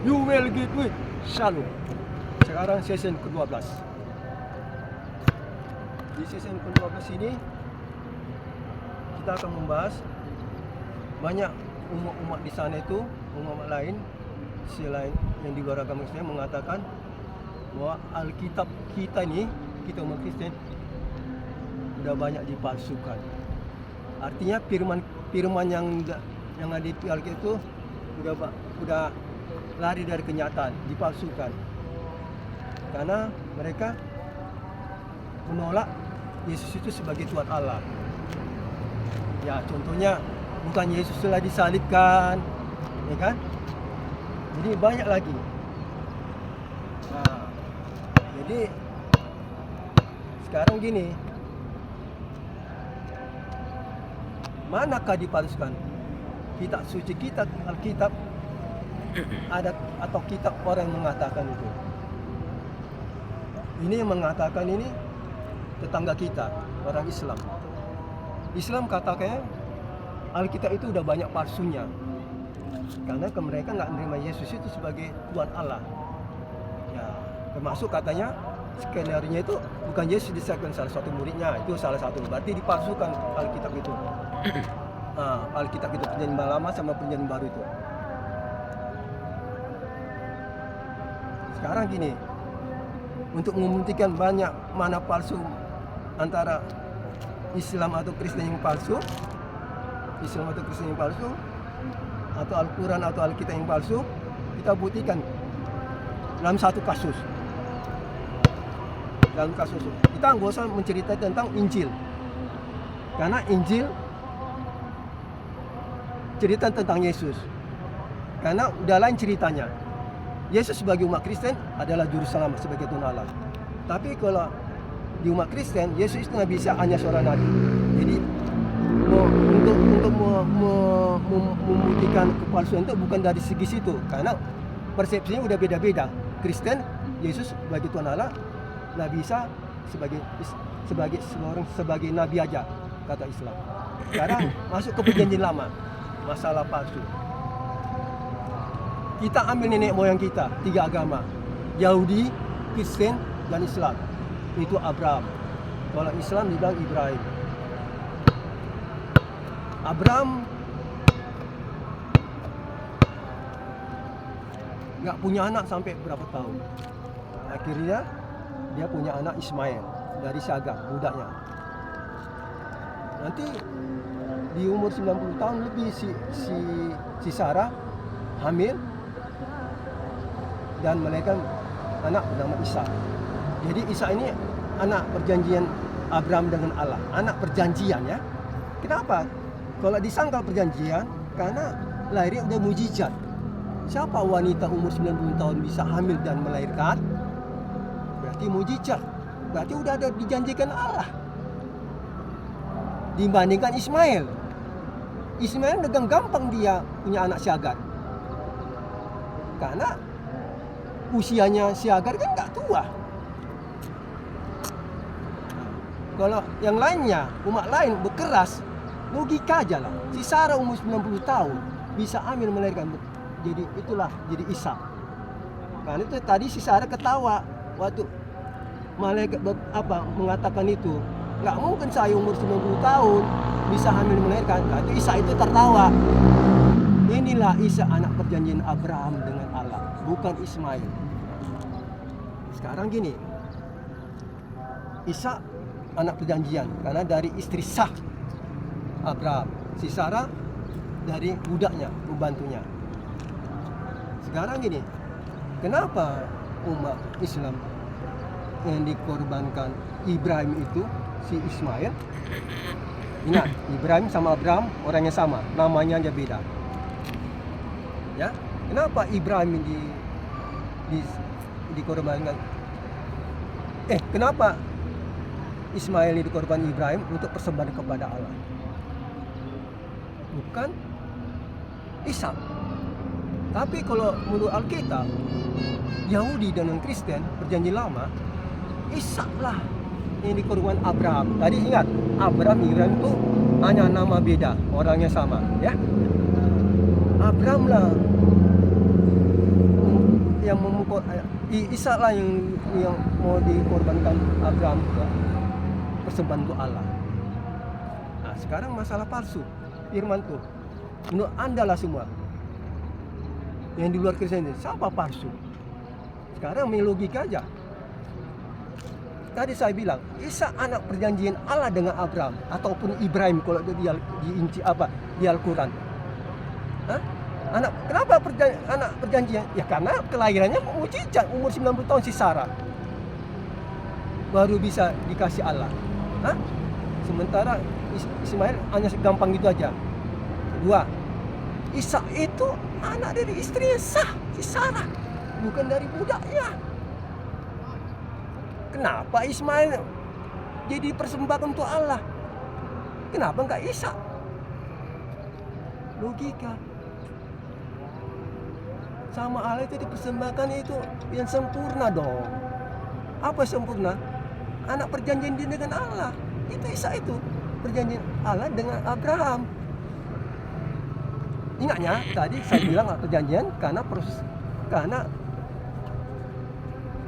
You will get with Shalom. Sekarang season ke-12. Di season ke-12 ini kita akan membahas banyak umat-umat di sana itu, umat lain selain yang di luar agama Islam mengatakan bahwa Alkitab kita ini, kita umat Kristen, sudah banyak dipalsukan. Artinya firman yang ada di Alkitab itu sudah lari dari kenyataan, dipalsukan. Karena mereka menolak Yesus itu sebagai Tuhan Allah. Ya, contohnya bukan Yesus telah disalibkan, ya kan? Jadi banyak lagi. Nah, jadi sekarang gini, manakah dipalsukan? Kitab suci kita, Alkitab, ada atau kitab orang yang mengatakan itu? Ini yang mengatakan ini tetangga kita, orang Islam. Islam katakannya Alkitab itu udah banyak palsunya. Karena mereka nggak menerima Yesus itu sebagai Tuhan Allah. Ya, termasuk katanya skenario itu bukan Yesus disahkan salah satu muridnya, itu salah satu. Berarti dipalsukan Alkitab itu. Alkitab itu perjanjian lama sama perjanjian baru itu. Sekarang gini, untuk membuktikan banyak mana palsu antara Islam atau Kristen yang palsu, Islam atau Kristen yang palsu, atau Al-Quran atau Alkitab yang palsu, kita buktikan dalam satu kasus. Dalam kasus kita nggak usah menceritakan tentang Injil, karena Injil cerita tentang Yesus, karena udah lain ceritanya. Yesus sebagai umat Kristen adalah juru selamat sebagai Tuhan Allah. Tapi kalau di umat Kristen, Yesus itu nggak bisa hanya seorang nabi. Jadi untuk membuktikan kepalsuan itu bukan dari segi situ, karena persepsinya udah beda-beda. Kristen, Yesus sebagai Tuhan Allah, nggak bisa sebagai nabi aja, kata Islam. Sekarang masuk ke perjanjian lama, masalah palsu. Kita ambil nenek moyang kita, 3 agama, Yahudi, Kristen, dan Islam. Itu Abraham. Kalau Islam dibilang Ibrahim. Abraham nggak punya anak sampai berapa tahun. Akhirnya dia punya anak Ismail dari Sagar, budaknya. Nanti di umur 90 tahun lebih si Sarah hamil dan melahirkan anak bernama Isa. Jadi Isa ini anak perjanjian Abraham dengan Allah, anak perjanjian ya. Kenapa? Kalau disangkal perjanjian, karena lahirnya udah mujizat. Siapa wanita umur 90 tahun bisa hamil dan melahirkan? Berarti mujizat. Berarti udah ada dijanjikan Allah. Dibandingkan Ismail. Ismail dengan gampang dia punya anak Syagar. Karena usianya Syagar kan nggak tua. Kalau yang lainnya, umat lain berkeras, logika aja lah. Si Sarah umur 90 tahun bisa hamil melahirkan. Jadi itulah jadi Isa. Karena itu tadi si Sarah ketawa waktu malaikat mengatakan itu. Nggak mungkin saya umur 90 tahun bisa hamil melahirkan. Nah, itu Isa itu tertawa. Inilah Isa anak perjanjian Abraham dengan Allah, bukan Ismail. Sekarang gini, Isa anak perjanjian karena dari istri sah Abraham. Si Sarah dari budaknya, pembantunya. Sekarang gini, kenapa umat Islam yang dikorbankan Ibrahim itu si Ismail? Ingat, Ibrahim sama Abraham orangnya sama, namanya aja beda. Ya, kenapa Ibrahim dikorbankan? Kenapa Ismail dikorban Ibrahim untuk persembahan kepada Allah? Bukan Ishak. Tapi kalau menurut Alkitab, Yahudi dan Kristen perjanjian lama, Ishak lah yang dikorban Abraham. Tadi ingat, Abraham Ibrahim itu hanya nama beda, orangnya sama, ya. Abraham lah yang memukul Ishak lah yang mau dikorbankan Abraham ke persembahan untuk Allah. Nah, sekarang masalah palsu firman tuh. Menurut Anda lah semua yang di luar Kristen ini, siapa palsu? Sekarang main logika aja. Tadi saya bilang, Ishak anak perjanjian Allah dengan Abraham ataupun Ibrahim kalau di Al-Quran. Hah? Kenapa anak perjanjian? Ya karena kelahirannya mujizat, umur 90 tahun si Sarah baru bisa dikasih Allah. Hah? Sementara Ismail hanya gampang gitu aja. Kedua, Ishak itu anak dari istri yang sah, si Sarah, bukan dari budaknya. Kenapa Ismail jadi persembahan untuk Allah? Kenapa enggak Ishak? Logika. Sama Allah itu dipersembahkan itu yang sempurna dong. Apa sempurna? Anak perjanjian dia dengan Allah. Itu Ishak itu. Perjanjian Allah dengan Abraham. Ingatnya tadi saya bilang perjanjian karena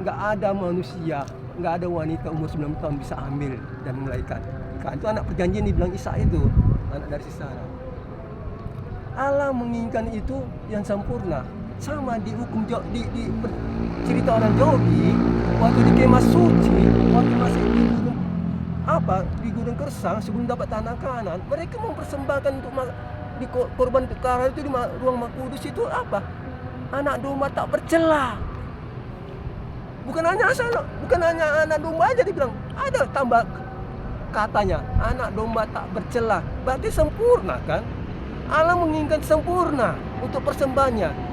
nggak ada manusia, nggak ada wanita umur 90 tahun bisa hamil dan melahirkan. Kan itu anak perjanjian dibilang Ishak itu, anak dari si Sarah. Allah menginginkan itu yang sempurna. Sama di hukum di cerita orang Jogi waktu di kemah suci, waktu masih di gudang kersang sebelum dapat tanah Kanaan, mereka mempersembahkan untuk di korban perkara itu di ruang Mahkudus itu apa? Anak domba tak bercela. Bukan hanya anak domba aja dibilang, ada tambah katanya anak domba tak bercela. Berarti sempurna kan? Allah menginginkan sempurna untuk persembahannya.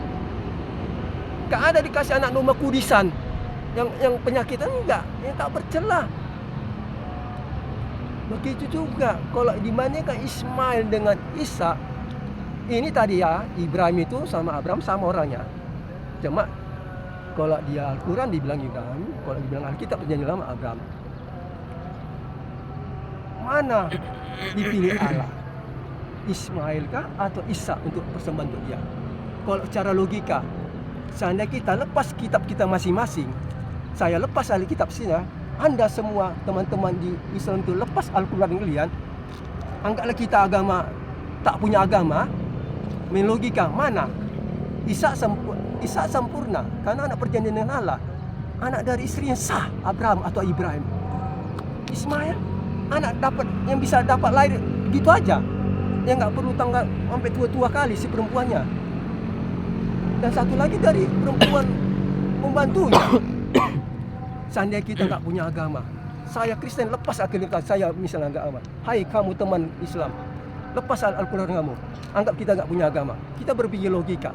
Gak ada dikasih anak domba kudisan yang penyakitan, enggak, yang tak bercela. Begitu juga kalau dibandingkan Ismail dengan Ishak, ini tadi ya Ibrahim itu sama Abraham sama orangnya. Cuma kalau dia Al-Quran dibilang Ibrahim, kalau dibilang Alkitab perjanjian lama Abraham. Mana dipilih Allah? Ismail kah atau Ishak untuk persembahan untuk dia? Kalau secara logika, seandainya kita lepas kitab kita masing-masing, saya lepas Alkitab sini, Anda semua teman-teman di Islam itu lepas Al-Quran kalian, anggaplah kita tak punya agama, main logika mana? Ishak sempurna karena anak perjanjian dengan Allah, anak dari istri yang sah, Abraham atau Ibrahim. Ismail anak yang bisa dapat lahir gitu aja, yang nggak perlu tanggal sampai tua-tua kali si perempuannya. Dan satu lagi dari perempuan pembantunya. Seandainya kita nggak punya agama, saya Kristen lepas agama saya misalnya nggak agama. Hai kamu teman Islam, lepas Al-Quran kamu. Anggap kita nggak punya agama. Kita berpikir logika.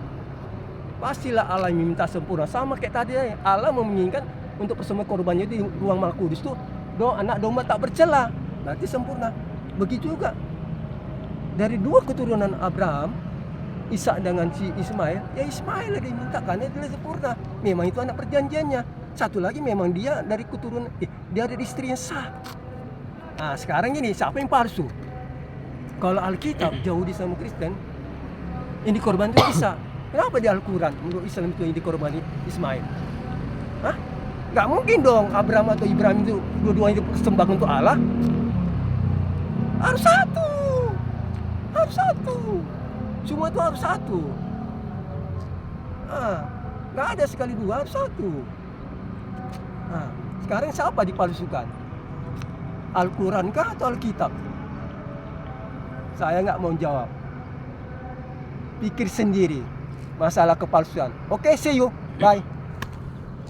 Pastilah Allah yang minta sempurna. Sama kayak tadi Allah menginginkan untuk persembahan korbannya di ruang Mahkudus itu anak domba tak bercela. Berarti sempurna. Begitu juga dari dua keturunan Abraham, Ishak dengan si Ismail, ya Ismail yang dimintakan, dia sempurna. Memang itu anak perjanjiannya. Satu lagi memang dia dari keturunan, dia dari istri yang sah. Nah sekarang ini siapa yang palsu? Kalau Alkitab jauh di sama Kristen, yang dikorban itu Ishak. Kenapa di Al-Quran menurut Islam itu yang dikorban Ismail? Hah? Gak mungkin dong Abraham atau Ibrahim itu dua-duanya itu persembahan untuk Allah. Harus satu. Semua itu harus satu. Gak ada sekali dua, harus satu. Sekarang siapa dipalsukan? Al-Quran kah atau Alkitab? Saya nggak mau jawab. Pikir sendiri masalah kepalsuan. Oke, see you. Bye.